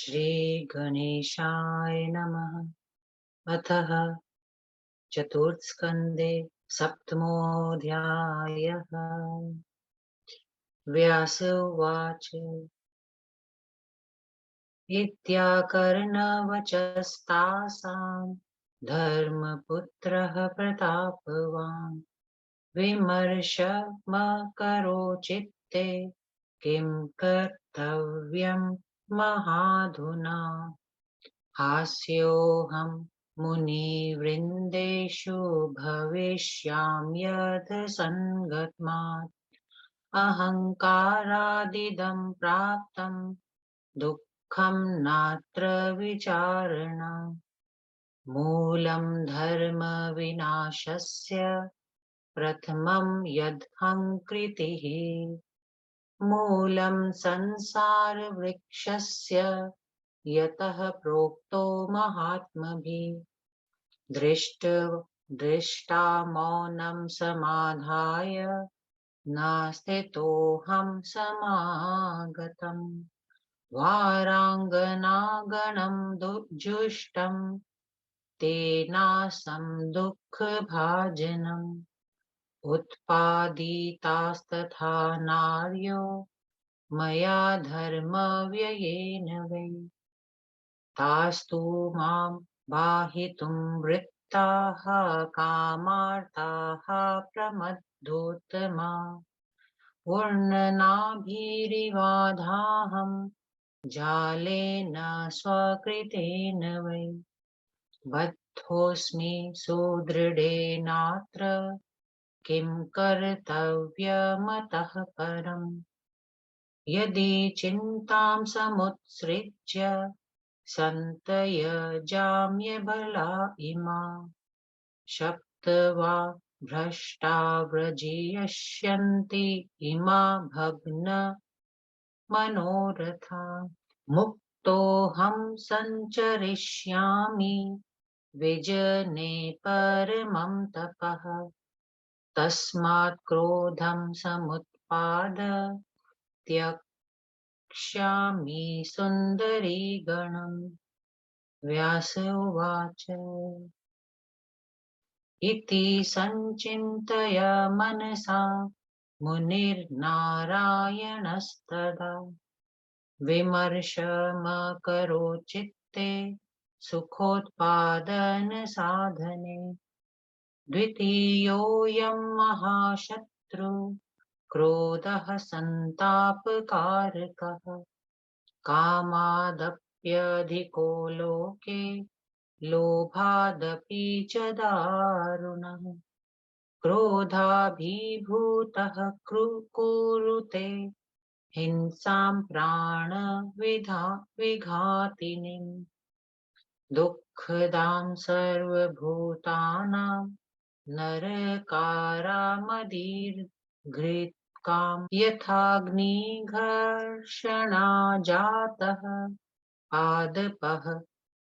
श्री गणेशाय नमः। अथः चतुर्थस्कन्धे सप्तमोऽध्यायः। व्यास उवाच इत्याकर्णवचस्तासां धर्मपुत्रः प्रतापवान् विमर्शमकरो चित्ते किं कर्तव्यं महाधुना। हास्योऽहं मुनिवृन्देषु भविष्याम्यथ सङ्गतमात् अहङ्कारादिदं प्राप्तं दुःखं नात्र विचारणा। मूलं धर्मविनाशस्य प्रथमं यदहङ्कृतिः मूलं संसारवृक्षस्य यतः प्रोक्तो महात्मभिः। दृष्टा मौनं समाधाय न स्थितोऽहं समागतम् वाराङ्गनागणं जुष्टं तेनासं दुःखभाजनम् उत्पादितास्तथा नार्यो मया धर्मव्ययेन वै तास्तु मां बाहितुं वृत्ताः कामार्ताः प्रमद्धोत्तमा वर्णनाभिरिवाधाहं जालेन स्वकृतेन वै बद्धोऽस्मि सुदृढेनात्र किं कर्तव्यमतः परम् यदि चिन्तां समुत्सृज्य सन्तयजाम्यबला इमा शप्त्वा भ्रष्टा व्रजिष्यन्ति इमा भग्न मनोरथा मुक्तोऽहं सञ्चरिष्यामि विजने परमं तपः तस्मात् क्रोधं समुत्पाद त्यक्ष्यामि सुन्दरीगणम्। व्यास उवाच इति सञ्चिन्तय मनसा मुनिर्नारायणस्तदा विमर्शमकरो चित्ते सुखोत्पादनसाधने द्वितीयोऽयं महाशत्रु क्रोधः सन्तापकारकः कामादप्यधिको लोके लोभादपि च दारुणः क्रोधाभिभूतः कुरुते हिंसां विघातिनीम् दुःखदां सर्वभूतानां नरकारामदीर्घृत्काम् यथाग्निघर्षणा जातः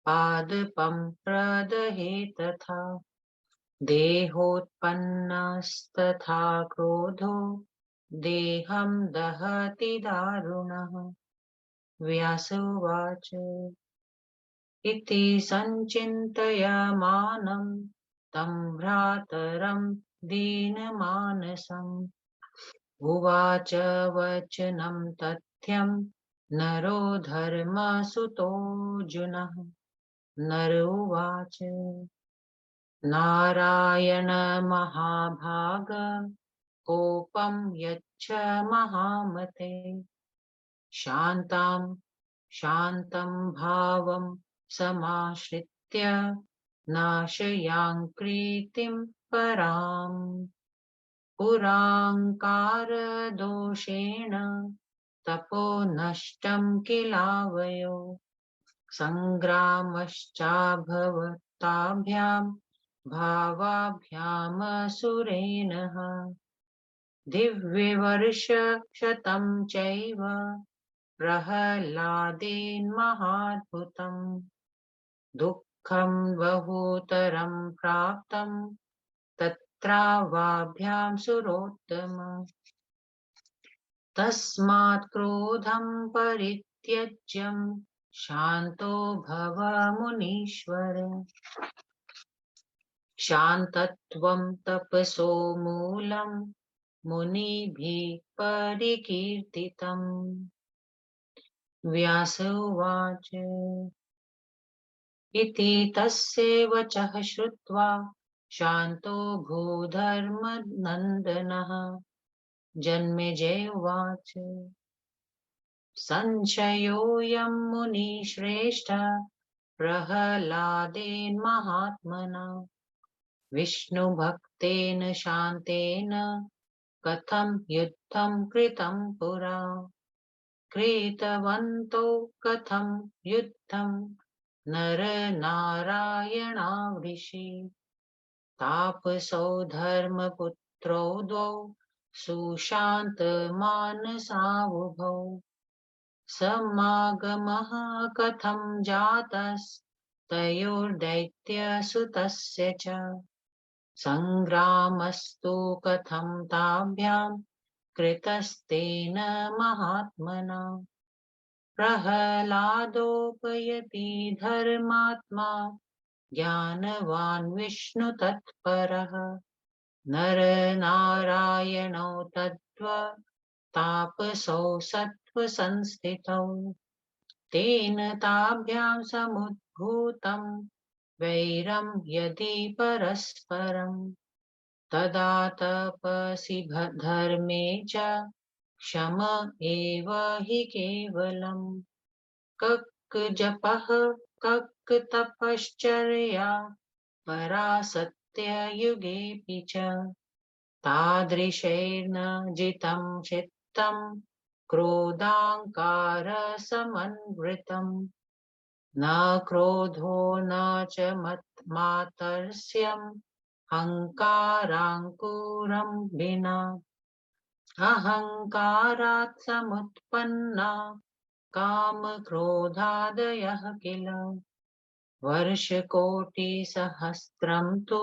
पादपं प्रदहे तथा देहोत्पन्नस्तथा क्रोधो देहं दहति दारुणः। व्यास उवाच इति सञ्चिन्तयमानं तं भ्रातरं दीनमानसम् उवाच वचनं तथ्यं नरो धर्मसुतोऽर्जुनः। नर उवाच नारायण महाभाग कोपं यच्छ महामते शान्तं भावं समाश्रित्य नाशयाङ्कृतिं पराम् पुराङ्कारदोषेण तपो नष्टं किलावयो सङ्ग्रामश्चाभवत्ताभ्यां भावाभ्यामसुरेणः दिव्यवर्षशतं चैव प्रह्लादेन्महाद्भुतम् दुःखं बहुतरं प्राप्तं तत्रावाभ्यां सुरोत्तम तस्मात् क्रोधं परित्यज्य शान्तो भव मुनीश्वर शान्तत्वं तपसो मूलं मुनिभिः परिकीर्तितम् व्यास उवाच इति तस्य वचः श्रुत्वा शान्तो भूधर्मनन्दनः जन्मेजय उवाच संशयोऽयं मुनिश्रेष्ठ प्रह्लादेन महात्मना विष्णुभक्तेन शान्तेन कथं युद्धं कृतं पुरा कृतवन्तो कथं युद्धं नरनारायणावृषि तापसौ धर्मपुत्रौ द्वौ सुशान्तमानसावुभौ समागमः कथं जातस्तयोर्दैत्यसुतस्य च सङ्ग्रामस्तु कथं ताभ्यां कृतस्तेन महात्मना प्रह्लादोपयति धर्मात्मा ज्ञानवान् विष्णुतत्परः नरनारायणौ तापसौ सत्त्वसंस्थितौ तेन ताभ्यां समुद्भूतं वैरं यदि परस्परं तदा तपसि धर्मे च क्षम एव हि केवलम् कक्जपः कक्तपश्चर्या परासत्ययुगेऽपि च तादृशैर्न जितं चित्तं क्रोधाङ्कारसमन्वितम् न क्रोधो न च मातर्स्यम् अहङ्काराङ्कुरं विना अहङ्कारात् समुत्पन्ना कामक्रोधादयः किल वर्षकोटिसहस्रं तु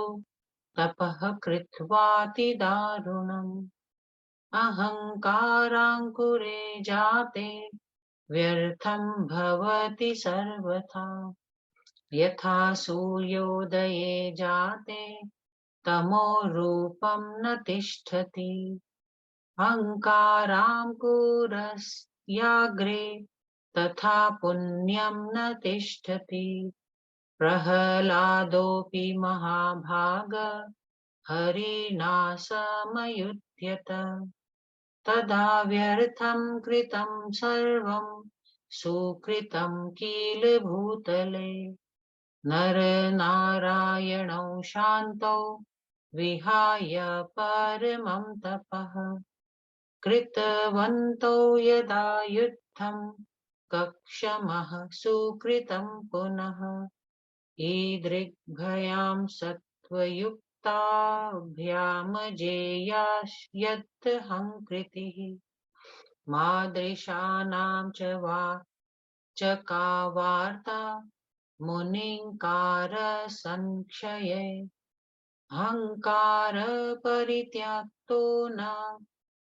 तपः कृत्वातिदारुणम् अहङ्काराङ्कुरे जाते व्यर्थं भवति सर्वथा यथा सूर्योदये जाते तमो रूपं न तिष्ठति अहङ्काराङ्कुरस्याग्रे तथा पुण्यं न तिष्ठति प्रह्लादोऽपि महाभाग हरिणा समयुध्यत तदा व्यर्थं कृतं सर्वं सुकृतं किल भूतले नरनारायणौ शान्तौ विहाय परमं तपः कृतवन्तौ यदा युद्धं कक्षमः सुकृतं पुनः ईदृग्भयां सत्त्वयुक्ताभ्यामजेयास् यत्तहङ्कृतिः मादृशानां च का वार्ता मुनिङ्कारसंक्षये अहङ्कारपरित्याक्तो न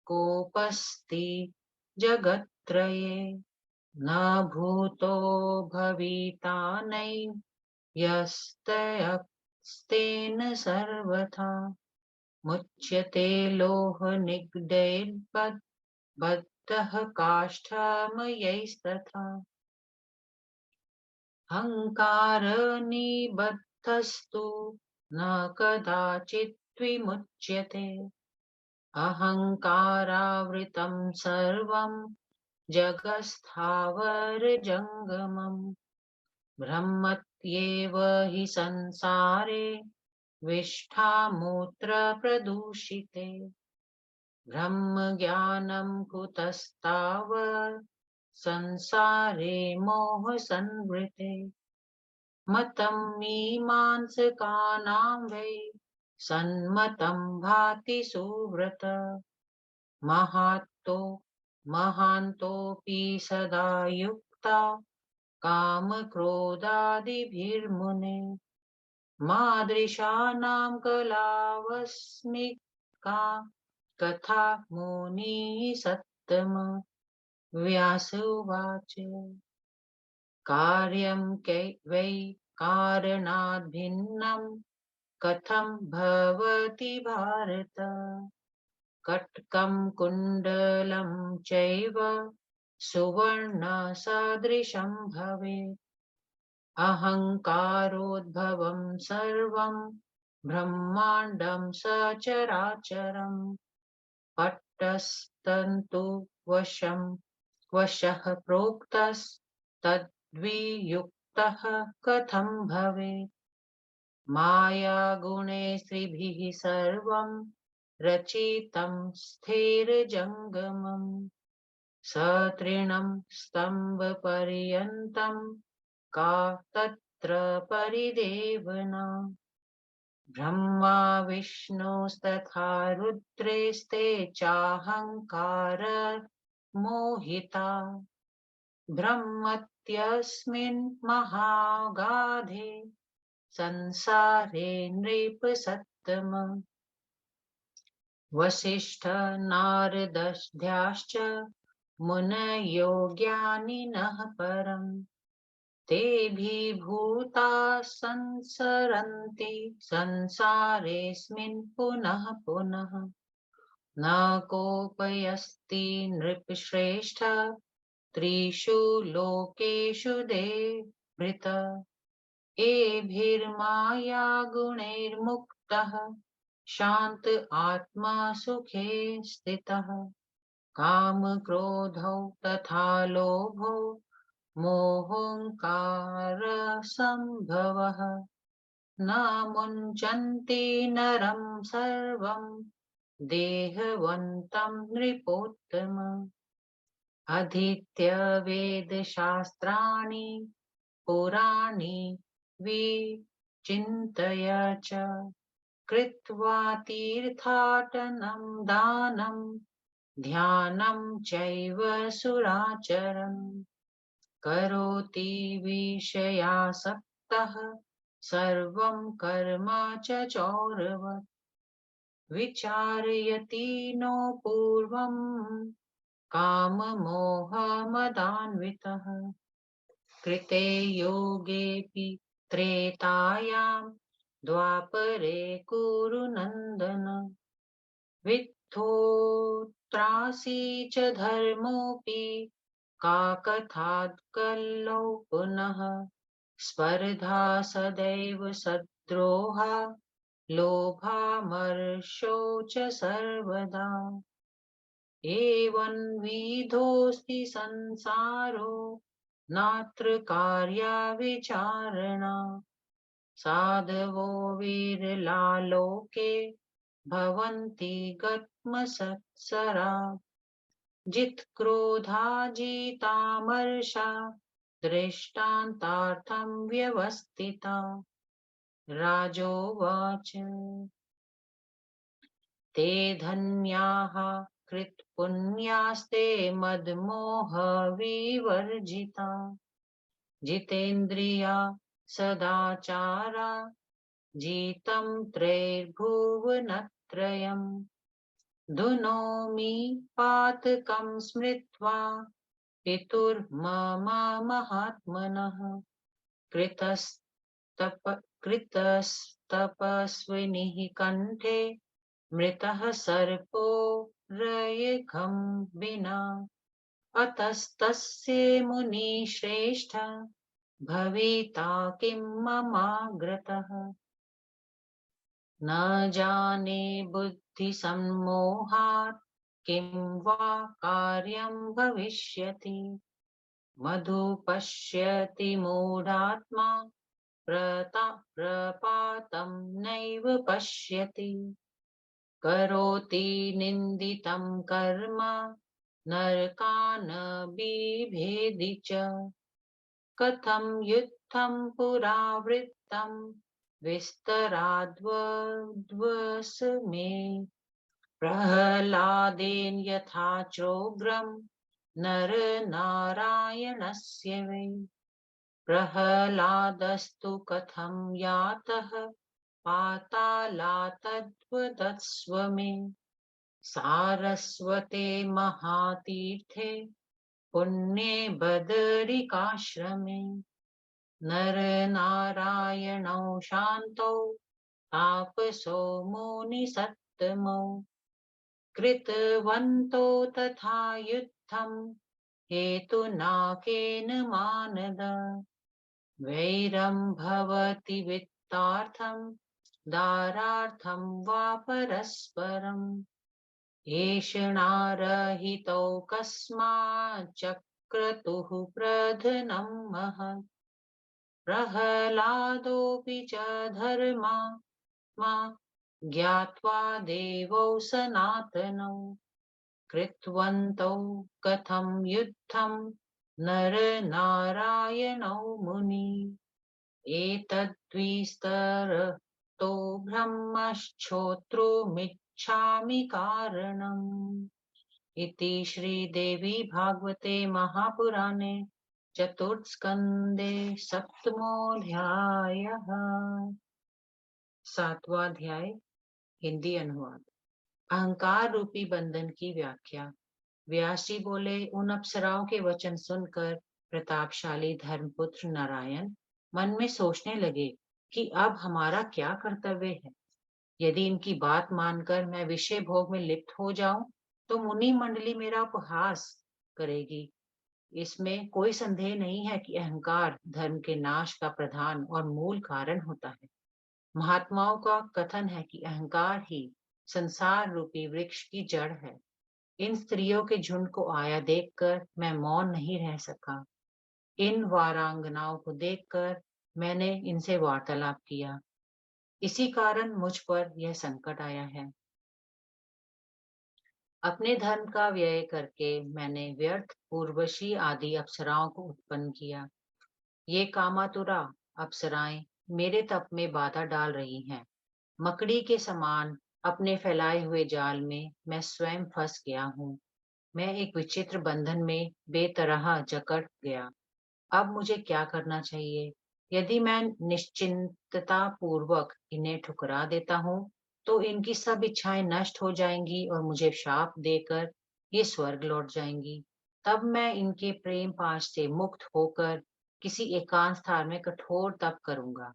कोऽपस्ति जगत्त्रये न भूतो भविता नैव यस्तस्तेन सर्वथा मुच्यते लोहनिगडैर्बद्धः काष्ठमयैस्तथा अहङ्कारनिबद्धस्तु न कदाचित् विमुच्यते अहङ्कारावृतं सर्वं जगत्स्थावरजङ्गमम् ब्रह्मत्येव हि संसारे विष्ठामूत्रप्रदूषिते ब्रह्मज्ञानं कुतस्तावत् संसारे मोहसंवृते मतं मीमांसकानां वै सन्मतं भाति सुव्रत महान्तोऽपि सदा युक्ता कामक्रोधादिभिर्मुने मादृशानां कलावस्मिका कथा मुनिः सत्तम व्यास उवाच कार्यं वै कारणाद् भिन्नं कथं भवति भारत। कट्कं कुण्डलं चैव सुवर्णसदृशं भवेत्। अहङ्कारोद्भवं सर्वं ब्रह्माण्डं सचराचरम्। पट्टस्तन्तु वशः प्रोक्तस्तद्वियुक्तः कथं भवेत्। मायागुणे स्त्रिभिः सर्वं रचितं स्थिरजङ्गमम्। सतृणं स्तम्भपर्यन्तं का तत्र परिदेवना। ब्रह्मा विष्णुस्तथा रुद्रेस्ते चाहङ्कार मोहिता। ब्रह्मत्यस्मिन् महागाधे संसारे नृपसत्तम। वसिष्ठ नारदध्याश्च मुनयो ज्ञानिनः परम्। तेऽभिभूता संसरन्ति संसारेऽस्मिन् पुनः पुनः। न कोऽप्यस्ति नृपश्रेष्ठ त्रिषु लोकेषु देवभृत। एभिर्माया गुणैर्मुक्तः शान्त आत्मा सुखे स्थितः। काम क्रोधौ तथा लोभो मोहोऽहङ्कार सम्भवः न मुञ्चन्ति नरं सर्वं देहवन्तं नृपोत्तम। अधीत्य वेदशास्त्राणि पुराणी विचिन्तय च कृत्वा तीर्थाटनं दानं ध्यानं चैव सुराचरन्। करोति विषयासक्तः सर्वं कर्म च चौरवत्। विचारयति नो पूर्वं काममोहमदान्वितः। कृते योगेऽपि त्रेतायां द्वापरे कुरु नन्दन। वित्थोत्रासि च धर्मोऽपि काकथात्कल्लौ पुनः। स्पर्धा सदैव सद्रोहा लोभामर्षौ च सर्वदा। एवं विधोऽस्ति संसारो नात्र कार्या विचारणा। साधवो विरला लोके भवन्ति गत्मसत्सरा। जित्क्रोधा जितामर्षा दृष्टान्तार्थं व्यवस्थिता। राजोवाच ते धन्याः कृतपुण्यास्ते मदमोहविवर्जिता। जितेन्द्रिया सदाचारा जितं त्रैर्भुवनत्रयम्। धुनोमि पातकं स्मृत्वा पितुर्मम महात्मनः। कृतस्तपस्विनिः कण्ठे मृतः सर्पो रयेखं विना। अतस्तस्य मुनिश्रेष्ठ भविता किं ममाग्रतः। न जाने बुद्धिसम्मोहात् किं वा कार्यं भविष्यति। मधु पश्यति मूढात्मा प्रपातं नैव पश्यति। करोति निन्दितं कर्म नरकान् बिभेति च। कथं युद्धं पुरावृत्तं विस्तराद्वस्मे। प्रह्लादेन यथा चोग्रं नरनारायणस्य वै। प्रह्लादस्तु कथं यातः पातालात्तद्वदस्व मे। सारस्वते महातीर्थे पुण्ये बदरिकाश्रमे नर नारायणौ शान्तौ तापसो मुनिसत्तमौ कृतवन्तो तथा युद्धं हेतुना केन मानद वैरं भवति वित्तार्थं दारार्थं वा परस्परम् एषणारहितौ कस्माच्चक्रतुः प्रधनं महत् प्रह्लादोऽपि च धर्मात्मा ज्ञात्वा देवौ सनातनौ कृतवन्तौ कथं युद्धं नरनारायणौ मुनि एतद्विस्तरतो ब्रह्मश्रोतुमिच्छामि कारणम् इति श्रीदेवी भागवते महापुराणे चतुर्थस्कन्धे सप्तमोऽध्यायः। सातवां अध्याय हिंदी अनुवाद। अहंकार रूपी बंधन की व्याख्या। व्यास जी बोले, उन अप्सराओं के वचन सुनकर प्रतापशाली धर्मपुत्र नारायण मन में सोचने लगे कि अब हमारा क्या कर्तव्य है। यदि इनकी बात मानकर मैं विषय भोग में लिप्त हो जाऊं तो मुनि मंडली मेरा उपहास करेगी। इसमें कोई संदेह नहीं है कि अहंकार धर्म के नाश का प्रधान और मूल कारण होता है। महात्माओं का कथन है कि अहंकार ही संसार रूपी वृक्ष की जड़ है। इन स्त्रियों के झुंड को आया देखकर मैं मौन नहीं रह सका। इन वारांगनाओं को देखकर मैंने इनसे वार्तालाप किया। इसी कारण मुझ पर यह संकट आया है। अपने धर्म का व्यय करके मैंने व्यर्थ उर्वशी आदि अप्सराओं को उत्पन्न किया। ये कामातुरा अप्सराएं मेरे तप में बाधा डाल रही हैं। मकड़ी के समान अपने फैलाए हुए जाल में मैं स्वयं फंस गया हूँ। मैं एक विचित्र बंधन में बेतरह जकड़ गया। अब मुझे क्या करना चाहिए? यदि मैं निश्चिंतता पूर्वक इन्हें ठुकरा देता हूँ तो इनकी सब इच्छाएं नष्ट हो जाएंगी और मुझे शाप देकर ये स्वर्ग लौट जाएंगी। तब मैं इनके प्रेम पाश से मुक्त होकर किसी एकांत स्थान में कठोर तप करूंगा।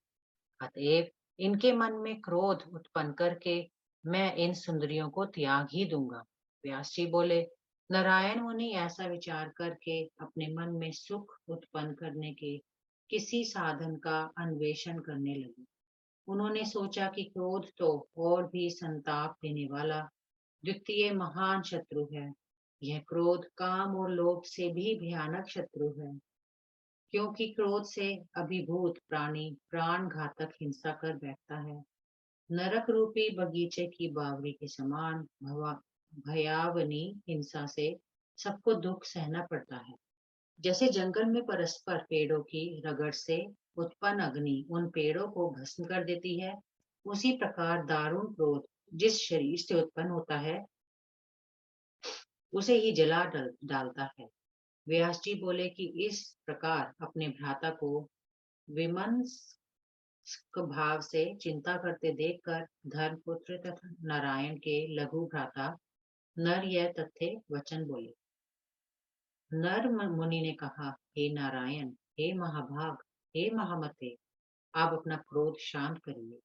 अतएव इनके मन में क्रोध उत्पन्न करके मैं इन सुंदरियों को त्याग ही दूंगा। व्यास जी बोले, नारायण मुनि ऐसा विचार करके अपने मन में सुख उत्पन्न करने के किसी साधन का अन्वेषण करने लगे। उन्होंने सोचा कि क्रोध तो और भी संताप देने वाला द्वितीय महान शत्रु है। यह क्रोध काम और लोभ से भी भयानक शत्रु है, क्योंकि क्रोध से अभिभूत प्राणी प्राण घातक हिंसा कर बैठता है। नरक रूपी बगीचे की बावरी के समान भयावनी हिंसा से सबको दुख सहना पड़ता है। जैसे जंगल में परस्पर पेड़ों की रगड़ से उत्पन्न अग्नि उन पेड़ों को भस्म कर देती है, उसी प्रकार दारुण क्रोध जिस शरीर से उत्पन्न होता है उसे ही जला डालता है। व्यास जी बोले कि इस प्रकार अपने भ्राता को विमनस्क भाव से चिंता करते देखकर धर्मपुत्र तथा नारायण के लघु भ्राता नर यह तथ्य वचन बोले। नर मुनि ने कहा, हे नारायण, हे महाभाग, हे महामते, आप अपना क्रोध शांत करिए।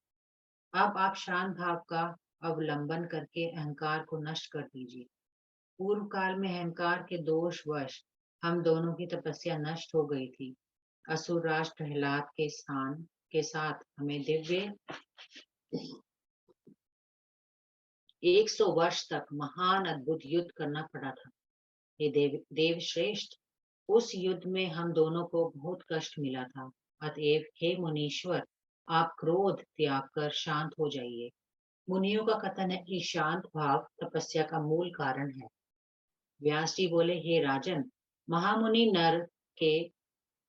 अब आप शांत भाव का अवलंबन करके अहंकार को नष्ट कर दीजिए। पूर्व काल में अहंकार के दोषवश हम दोनों की तपस्या नष्ट हो गई थी। असुर राज प्रहलाद के स्थान के साथ हमें दिव्य 100 वर्ष तक महान अद्भुत युद्ध करना पड़ा था। हे देव श्रेष्ठ, उस युद्ध में हम दोनों को बहुत कष्ट मिला था। अतएव हे मुनीश्वर, आप क्रोध त्याग कर शांत हो जाइए। मुनियों का कथन है कि शांत भाव तपस्या का मूल कारण है। व्यास जी बोले, हे राजन, महामुनि नर के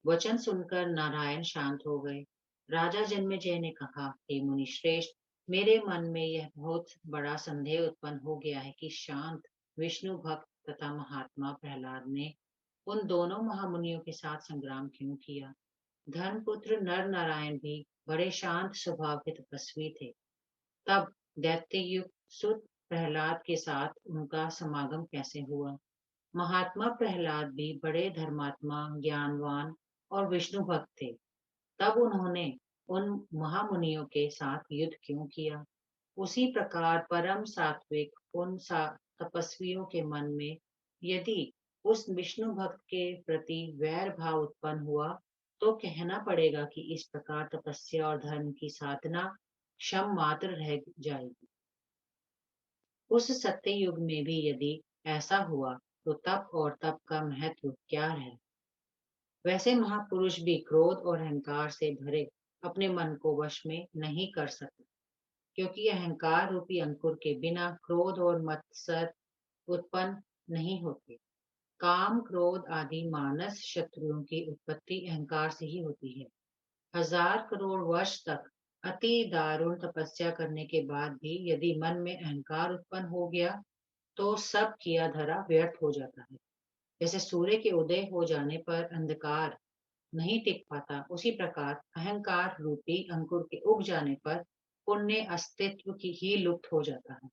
वचन सुनकर नारायण शांत हो गए। राजा जन्मेजय ने कहा, हे मुनि श्रेष्ठ, मेरे मन में यह बहुत बड़ा संदेह उत्पन्न हो गया है कि शांत विष्णु भक्त तथा महात्मा प्रहलाद ने उन दोनों महामुनियों के साथ संग्राम क्यों किया। धर्मपुत्र नर नारायण भी बड़े शांत स्वभाव के तपस्वी थे। तब दैत्ययुक्त सुत प्रहलाद के साथ उनका समागम कैसे हुआ। महात्मा प्रहलाद भी बड़े धर्मात्मा, ज्ञानवान और विष्णु भक्त थे। तब उन्होंने उन महामुनियों के साथ युद्ध क्यों किया? उसी प्रकार परम सात्विक उन तपस्वियों के मन में यदि उस विष्णु भक्त के प्रति वैर भाव उत्पन्न हुआ, तो कहना पड़ेगा कि इस प्रकार तपस्या और धर्म की साधना क्षम मात्र रह जाएगी। उस सत्य युग में भी यदि ऐसा हुआ, तो तप और तप का महत्व क्या है? वैसे महापुरुष भी क्रोध और अहंकार से भरे अपने मन को वश में नहीं कर सकते, क्योंकि अहंकार रूपी अंकुर के बिना क्रोध और मत्सर उत्पन्न नहीं होते। काम, क्रोध आदि मानस शत्रुओं की उत्पत्ति अहंकार से ही होती है। हजार करोड़ वर्ष तक अति दारुण तपस्या करने के बाद भी यदि मन में अहंकार उत्पन्न हो गया, तो सब किया धरा व्यर्थ हो जाता है। जैसे सूर्य के उदय हो जाने पर अंधकार नहीं टिक पाता, उसी प्रकार अहंकार रूपी अंकुर के उग जाने पर पुण्य अस्तित्व की ही लुप्त हो जाता है।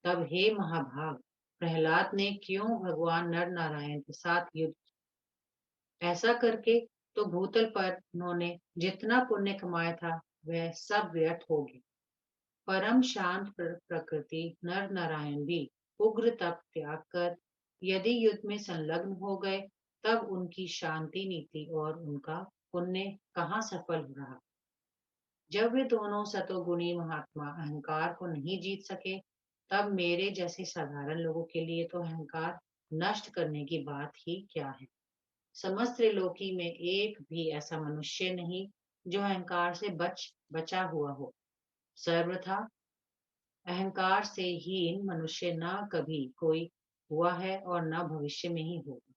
तब हे महाभाग, प्रहलाद ने क्यों भगवान नर नारायण के साथ युद्ध? ऐसा करके तो भूतल पर उन्होंने जितना पुण्य कमाया था, वह सब व्यर्थ हो गया। परम शांत प्रकृति नर नारायण भी उग्र तप त्याग कर यदि युद्ध में संलग्न हो गए, तब उनकी शांति नीति और उनका पुण्य कहाँ सफल रहा? जब वे दोनों सतोगुणी महात्मा अहंकार को नहीं जीत सके, तब मेरे जैसे साधारण लोगों के लिए तो अहंकार नष्ट करने की बात ही क्या है। समस्त त्रिलोकी में एक भी ऐसा मनुष्य नहीं जो अहंकार से बचा हुआ हो। सर्वथा अहंकार से हीन मनुष्य न कभी कोई हुआ है और न भविष्य में ही होगा।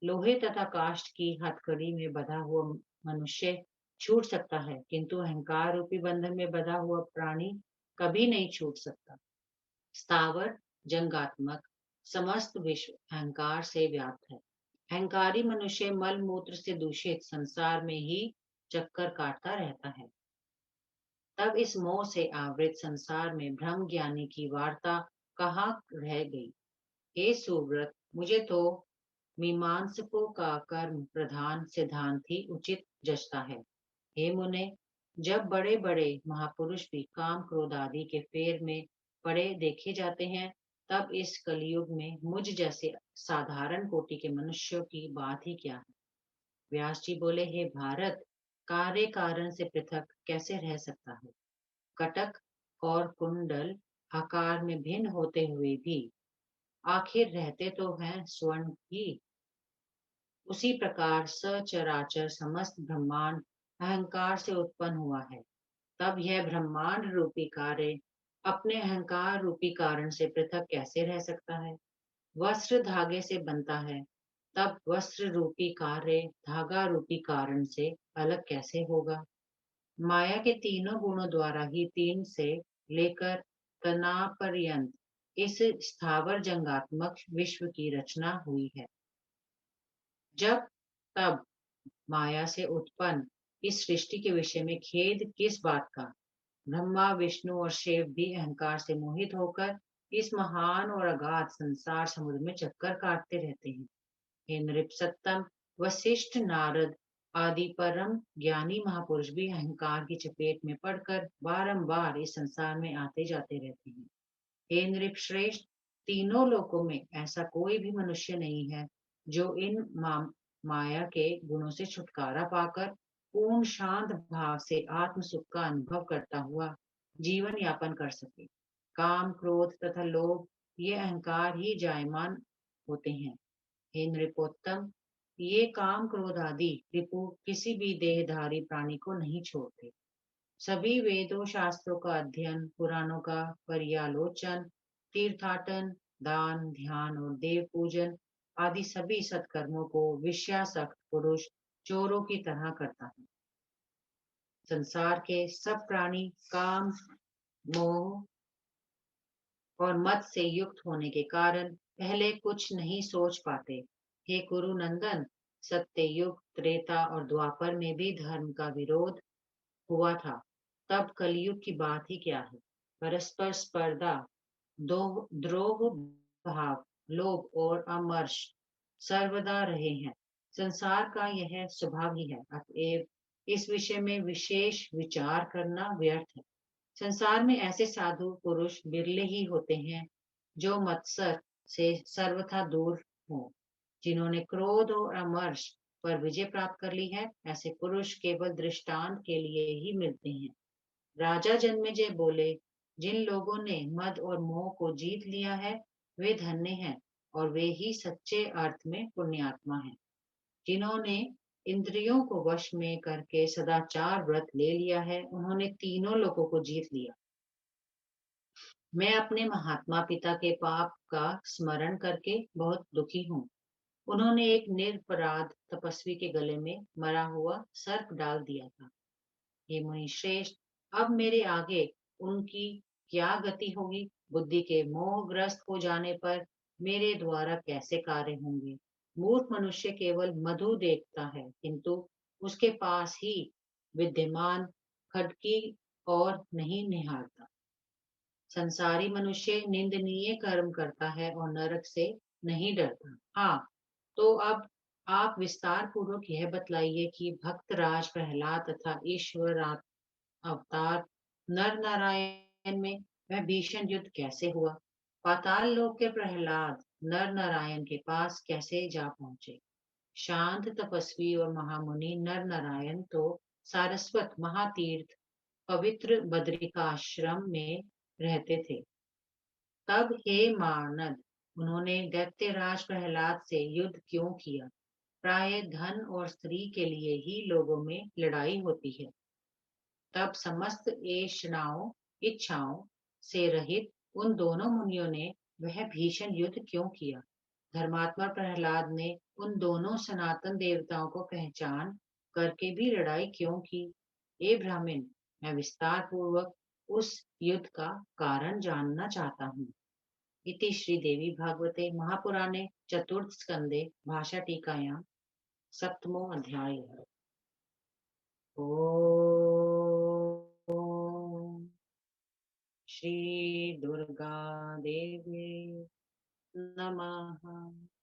लोहे तथा काष्ठ की हथकड़ी में बंधा हुआ मनुष्य छूट सकता है, किंतु अहंकार रूपी बंधन में बंधा हुआ प्राणी कभी नहीं छूट सकता। स्थावर जंगात्मक समस्त विश्व अहंकार से व्याप्त है। अहंकारी मनुष्य मल मूत्र से दूषित संसार में ही चक्कर काटता रहता है। तब इस मोह से आवृत संसार में ब्रह्म ज्ञानी की वार्ता कहाँ रह गई? हे सुव्रत, मुझे तो मीमांसकों का कर्म प्रधान सिद्धांत ही उचित जचता है। हे मुने, जब बड़े बड़े महापुरुष भी काम क्रोध आदि के फेर में पड़े देखे जाते हैं, तब इस कलयुग में मुझ जैसे साधारण कोटि के मनुष्यों की बात ही क्या है? व्यास जी बोले, हे भारत, कार्य कारण से पृथक कैसे रह सकता है? कटक और कुंडल आकार में भिन्न होते हुए भी आखिर रहते तो हैं स्वर्ण ही। उसी प्रकार सचराचर समस्त ब्रह्मांड अहंकार से उत्पन्न हुआ है। तब यह ब्रह्मांड रूपी कार्य अपने अहंकार रूपी कारण से पृथक कैसे रह सकता है? वस्त्र धागे से बनता है, तब वस्त्र रूपी कार्य धागा रूपी कारण से अलग कैसे होगा? माया के तीनों गुणों द्वारा ही तीन से लेकर तनाव पर्यंत इस स्थावर जंगात्मक विश्व की रचना हुई है। जब तब माया से उत्पन्न इस सृष्टि के विषय में खेद किस बात का? ब्रह्मा, विष्णु और शिव भी अहंकार से मोहित होकर इस महान और अगाध संसार समुद्र में चक्कर काटते रहते हैं। हे नृपसत्तम, वशिष्ठ, नारद आदि परम ज्ञानी महापुरुष भी अहंकार की चपेट में पड़कर बारंबार इस संसार में आते जाते रहते हैं। हे नृप श्रेष्ठ, तीनों लोकों में ऐसा कोई भी मनुष्य नहीं है जो इन माया के गुणों से छुटकारा पाकर पूर्ण शांत भाव से आत्म सुख का अनुभव करता हुआ जीवन यापन कर सके। काम, क्रोध तथा लोभ ये अहंकार ही जायमान होते हैं। हे नृपोत्तम, ये काम, क्रोध आदि रिपु किसी भी देहधारी प्राणी को नहीं छोड़ते। सभी वेदों शास्त्रों का अध्ययन, पुराणों का पर्यालोचन, तीर्थाटन, दान, ध्यान और देव पूजन आदि सभी सत्कर्मों को विषयासक्त पुरुष चोरों की तरह करता है। संसार के सब प्राणी काम, मोह और मत से युक्त होने के कारण पहले कुछ नहीं सोच पाते। हे कुरु नंदन, सत्य युग, त्रेता और द्वापर में भी धर्म का विरोध हुआ था। तब कलयुग की बात ही क्या है? परस्पर स्पर्धा, द्रोह भाव, लोभ और अमर्ष सर्वदा रहे हैं। संसार का यह स्वभाव ही है। अतएव इस विषय में विशेष विचार करना व्यर्थ है। संसार में ऐसे साधु पुरुष बिरले ही होते हैं जो मत्सर से सर्वथा दूर हों। जिन्होंने क्रोध और अमर्ष पर विजय प्राप्त कर ली है, ऐसे पुरुष केवल दृष्टांत के लिए ही मिलते हैं। राजा जन्मेजय बोले, जिन लोगों ने मद और मोह को जीत लिया है, वे धन्य हैं और वे ही सच्चे अर्थ में पुण्यात्मा हैं। जिन्होंने इंद्रियों को वश में करके सदाचार व्रत ले लिया है, उन्होंने तीनों लोगों को जीत लिया। मैं अपने महात्मा पिता के पाप का स्मरण करके बहुत दुखी हूँ। उन्होंने एक निरपराध तपस्वी के गले में मरा हुआ सर्प डाल दिया था। हे मुनि श्रेष्ठ, अब मेरे आगे उनकी क्या गति होगी? बुद्धि के मोहग्रस्त हो जाने पर मेरे द्वारा कैसे कार्य होंगे? मूर्ख मनुष्य केवल मधु देखता है, किंतु उसके पास ही विद्यमान खटकी और नहीं निहारता। संसारी मनुष्य निंदनीय कर्म करता है और नरक से नहीं डरता। हाँ, तो अब आप विस्तार पूर्वक यह बतलाइए कि भक्त राज प्रहलाद तथा ईश्वर अवतार नर नारायण में वह भीषण युद्ध कैसे हुआ? पाताल लोक के प्रहलाद नर नारायण के पास कैसे जा पहुंचे? शांत तपस्वी और महामुनि नर नारायण तो सारस्वत महातीर्थ पवित्र बद्रिकाश्रम में रहते थे। तब हे मानद, उन्होंने दैत्यराज प्रहलाद से युद्ध क्यों किया? प्राय धन और स्त्री के लिए ही लोगों में लड़ाई होती है। तब समस्त ऐषणाओं इच्छाओं से रहित उन दोनों मुनियों ने वह भीषण युद्ध क्यों किया? धर्मात्मा प्रहलाद ने उन दोनों सनातन देवताओं को पहचान करके भी लड़ाई क्यों की? हे ब्राह्मण, मैं विस्तार पूर्वक उस युद्ध का कारण जानना चाहता हूँ। इति श्रीदेवी भागवते महापुराणे चतुर्थ स्कंदे भाषा टीकायां सप्तमो अध्यायः। ओम श्री दुर्गा देवी नमः।